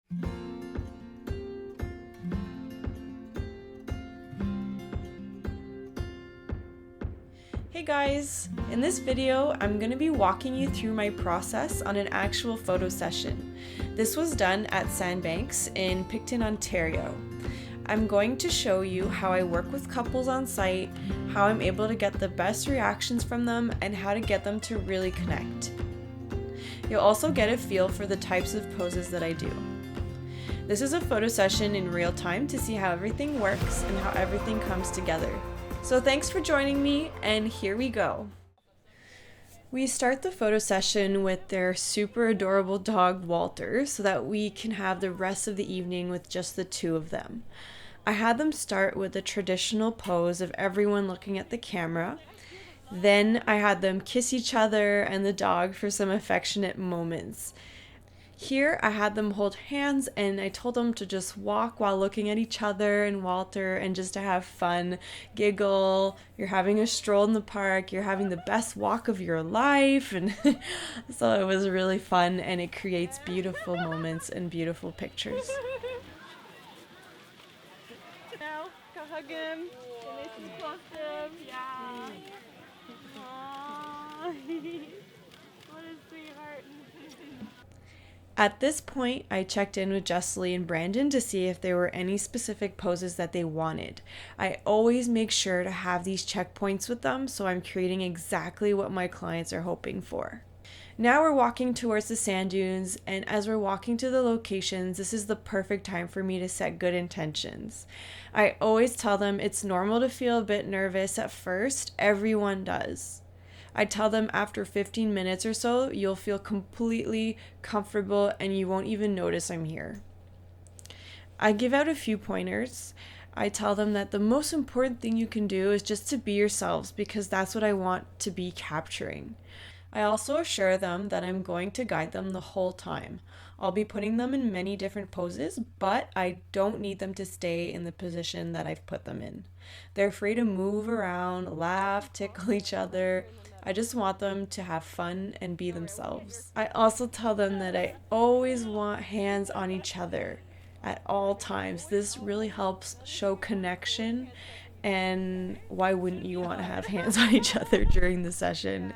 Hey guys! In this video, I'm going to be walking you through my process on an actual photo session. This was done at Sandbanks in Picton, Ontario. I'm going to show you how I work with couples on site, how I'm able to get the best reactions from them, and how to get them to really connect. You'll also get a feel for the types of poses that I do. This is a photo session in real time to see how everything works and how everything comes together. So thanks for joining me, and here we go. We start the photo session with their super adorable dog Walter so that we can have the rest of the evening with just the two of them. I had them start with a traditional pose of everyone looking at the camera. Then I had them kiss each other and the dog for some affectionate moments. Here I had them hold hands and I told them to just walk while looking at each other and Walter and just to have fun, giggle. You're having a stroll in the park, you're having the best walk of your life, and so it was really fun and it creates beautiful moments and beautiful pictures. Now, go hug him. Get nice and close to him. Yeah. Aww. What a sweetheart. At this point, I checked in with Jessie and Brandon to see if there were any specific poses that they wanted. I always make sure to have these checkpoints with them, so I'm creating exactly what my clients are hoping for. Now we're walking towards the sand dunes, and as we're walking to the locations, this is the perfect time for me to set good intentions. I always tell them it's normal to feel a bit nervous at first, everyone does. I tell them after 15 minutes or so, you'll feel completely comfortable and you won't even notice I'm here. I give out a few pointers. I tell them that the most important thing you can do is just to be yourselves because that's what I want to be capturing. I also assure them that I'm going to guide them the whole time. I'll be putting them in many different poses, but I don't need them to stay in the position that I've put them in. They're free to move around, laugh, tickle each other. I just want them to have fun and be themselves. I also tell them that I always want hands on each other at all times. This really helps show connection, and why wouldn't you want to have hands on each other during the session?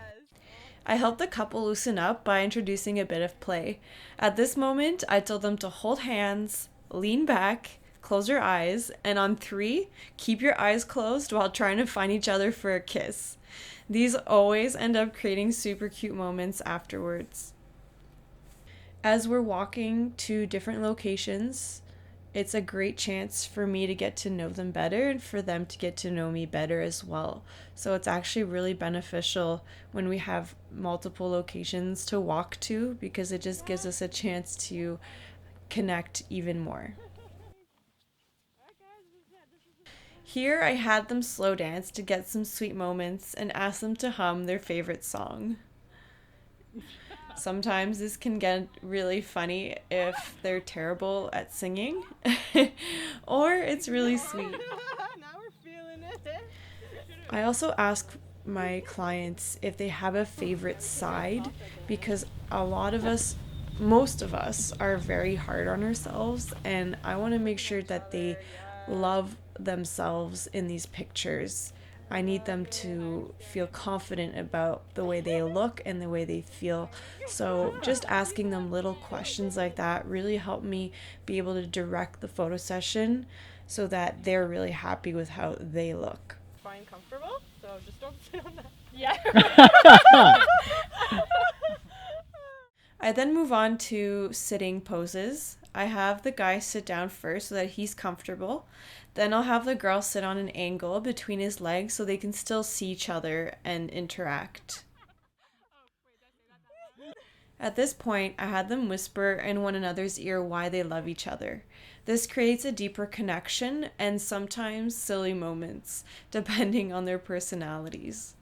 I helped the couple loosen up by introducing a bit of play. At this moment, I told them to hold hands, lean back, close your eyes, and on 3, keep your eyes closed while trying to find each other for a kiss. These always end up creating super cute moments afterwards. As we're walking to different locations, it's a great chance for me to get to know them better and for them to get to know me better as well. So it's actually really beneficial when we have multiple locations to walk to because it just gives us a chance to connect even more. Here I had them slow dance to get some sweet moments and ask them to hum their favorite song. Sometimes this can get really funny if they're terrible at singing, or it's really sweet. Now we're feeling it. I also ask my clients if they have a favorite side because a lot of us, most of us, are very hard on ourselves, and I want to make sure that they love themselves in these pictures. I need them to feel confident about the way they look and the way they feel. So just asking them little questions like that really helped me be able to direct the photo session so that they're really happy with how they look. Fine, comfortable, so just don't sit on that. Yeah. I then move on to sitting poses. I have the guy sit down first so that he's comfortable. Then I'll have the girl sit on an angle between his legs so they can still see each other and interact. At this point, I had them whisper in one another's ear why they love each other. This creates a deeper connection and sometimes silly moments, depending on their personalities.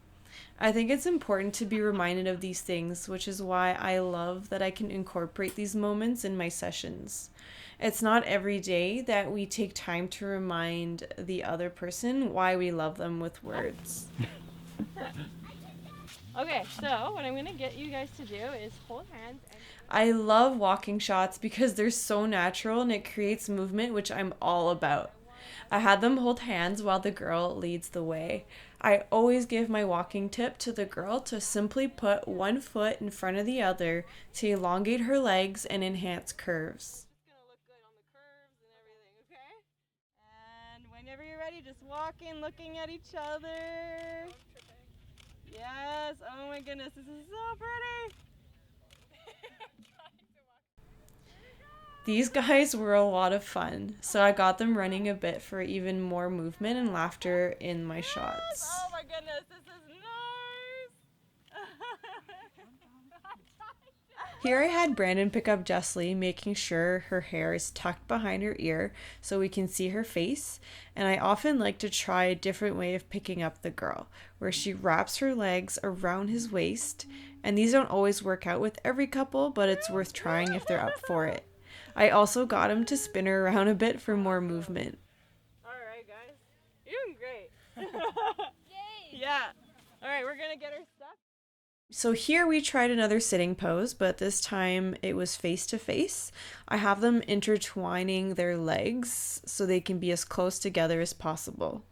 I think it's important to be reminded of these things, which is why I love that I can incorporate these moments in my sessions. It's not every day that we take time to remind the other person why we love them with words. Okay, so what I'm going to get you guys to do is hold hands. I love walking shots because they're so natural and it creates movement, which I'm all about. I had them hold hands while the girl leads the way. I always give my walking tip to the girl to simply put one foot in front of the other to elongate her legs and enhance curves. It's gonna look good on the curves and everything, okay? And whenever you're ready, just walking, looking at each other. Yes, oh my goodness, this is so pretty. These guys were a lot of fun, so I got them running a bit for even more movement and laughter in my shots. Oh my goodness, this is nice. Here I had Brandon pick up Jessie, making sure her hair is tucked behind her ear so we can see her face, and I often like to try a different way of picking up the girl, where she wraps her legs around his waist, and these don't always work out with every couple, but it's worth trying if they're up for it. I also got him to spin her around a bit for more movement. Alright guys, you're doing great. Yay! Yeah. Alright, we're gonna get her stuff. So here we tried another sitting pose, but this time it was face to face. I have them intertwining their legs so they can be as close together as possible.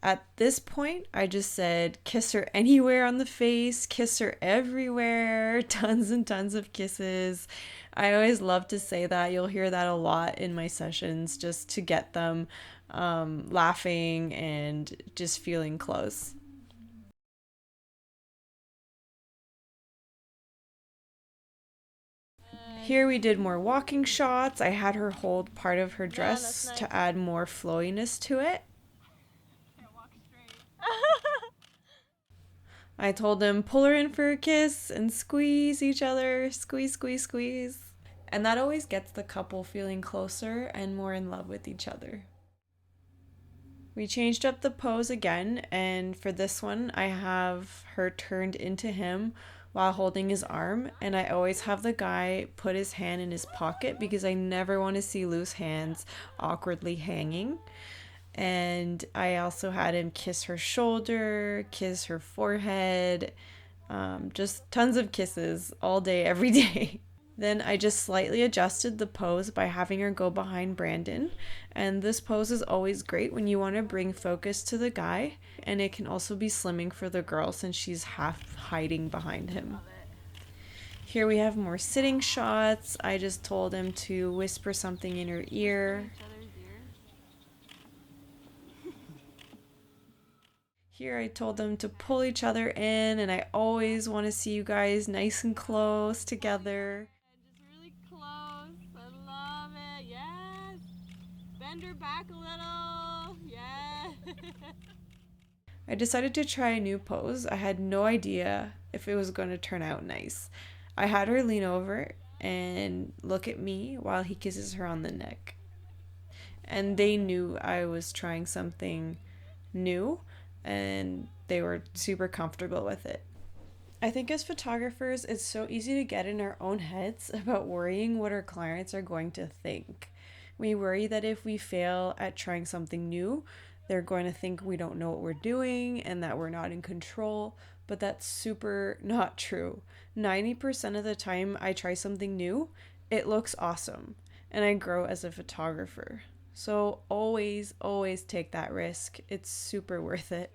At this point, I just said, kiss her anywhere on the face, kiss her everywhere, tons and tons of kisses. I always love to say that. You'll hear that a lot in my sessions just to get them laughing and just feeling close. Here we did more walking shots. I had her hold part of her dress nice. to add more flowiness to it. Can't walk straight. I told them pull her in for a kiss and squeeze each other. Squeeze, squeeze, squeeze. And that always gets the couple feeling closer and more in love with each other. We changed up the pose again, and for this one, I have her turned into him while holding his arm, and I always have the guy put his hand in his pocket because I never want to see loose hands awkwardly hanging. And I also had him kiss her shoulder, kiss her forehead, just tons of kisses all day, every day. Then I just slightly adjusted the pose by having her go behind Brandon. And this pose is always great when you want to bring focus to the guy. And it can also be slimming for the girl since she's half hiding behind him. Here we have more sitting shots. I just told him to whisper something in her ear. Here I told them to pull each other in, and I always want to see you guys nice and close together. Just really close. I love it. Yes. Bend her back a little. Yes. I decided to try a new pose. I had no idea if it was going to turn out nice. I had her lean over and look at me while he kisses her on the neck. And they knew I was trying something new, and they were super comfortable with it. I think as photographers, it's so easy to get in our own heads about worrying what our clients are going to think. We worry that if we fail at trying something new, they're going to think we don't know what we're doing and that we're not in control, but that's super not true. 90% of the time I try something new, it looks awesome, and I grow as a photographer. So always, always take that risk. It's super worth it.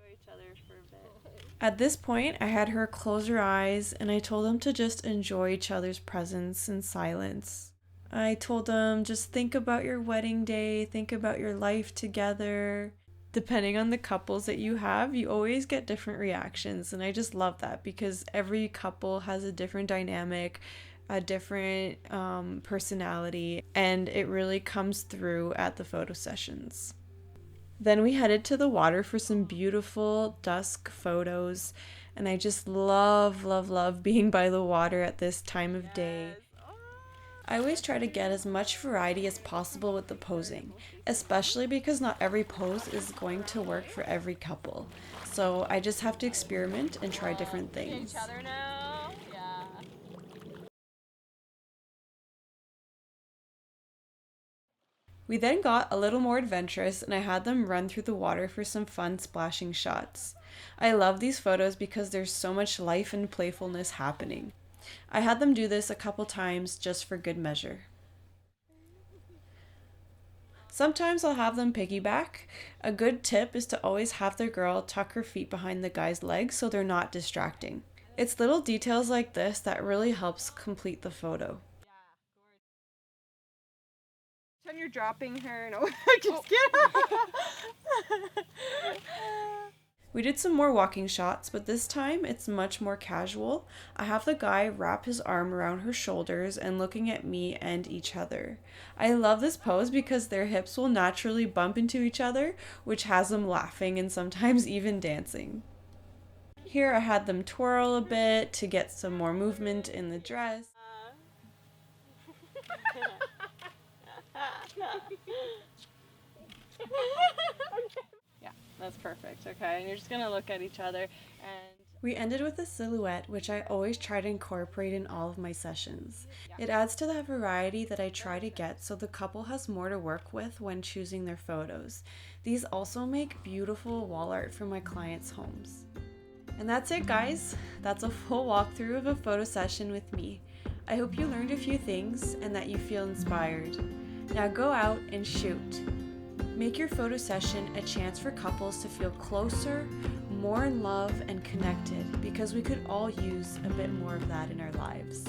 At this point, I had her close her eyes and I told them to just enjoy each other's presence in silence. I told them just think about your wedding day, think about your life together. Depending on the couples that you have, you always get different reactions, and I just love that because every couple has a different dynamic, a different personality, and it really comes through at the photo sessions. Then we headed to the water for some beautiful dusk photos, and I just love, love, love being by the water at this time of day. I always try to get as much variety as possible with the posing, especially because not every pose is going to work for every couple. So I just have to experiment and try different things. Each other now. Yeah. We then got a little more adventurous and I had them run through the water for some fun splashing shots. I love these photos because there's so much life and playfulness happening. I had them do this a couple times just for good measure. Sometimes I'll have them piggyback. A good tip is to always have their girl tuck her feet behind the guy's legs so they're not distracting. It's little details like this that really helps complete the photo. When you're dropping her, no, just kidding. We did some more walking shots, but this time it's much more casual. I have the guy wrap his arm around her shoulders and looking at me and each other. I love this pose because their hips will naturally bump into each other, which has them laughing and sometimes even dancing. Here I had them twirl a bit to get some more movement in the dress. Yeah, that's perfect. Okay, and you're just gonna look at each other and We ended with a silhouette, which I always try to incorporate in all of my sessions. It adds to that variety that I try to get so the couple has more to work with when choosing their photos. These also make beautiful wall art for my clients' homes. And that's it, guys. That's a full walkthrough of a photo session with me. I hope you learned a few things and that you feel inspired. Now go out and shoot. Make your photo session a chance for couples to feel closer, more in love, and connected, because we could all use a bit more of that in our lives.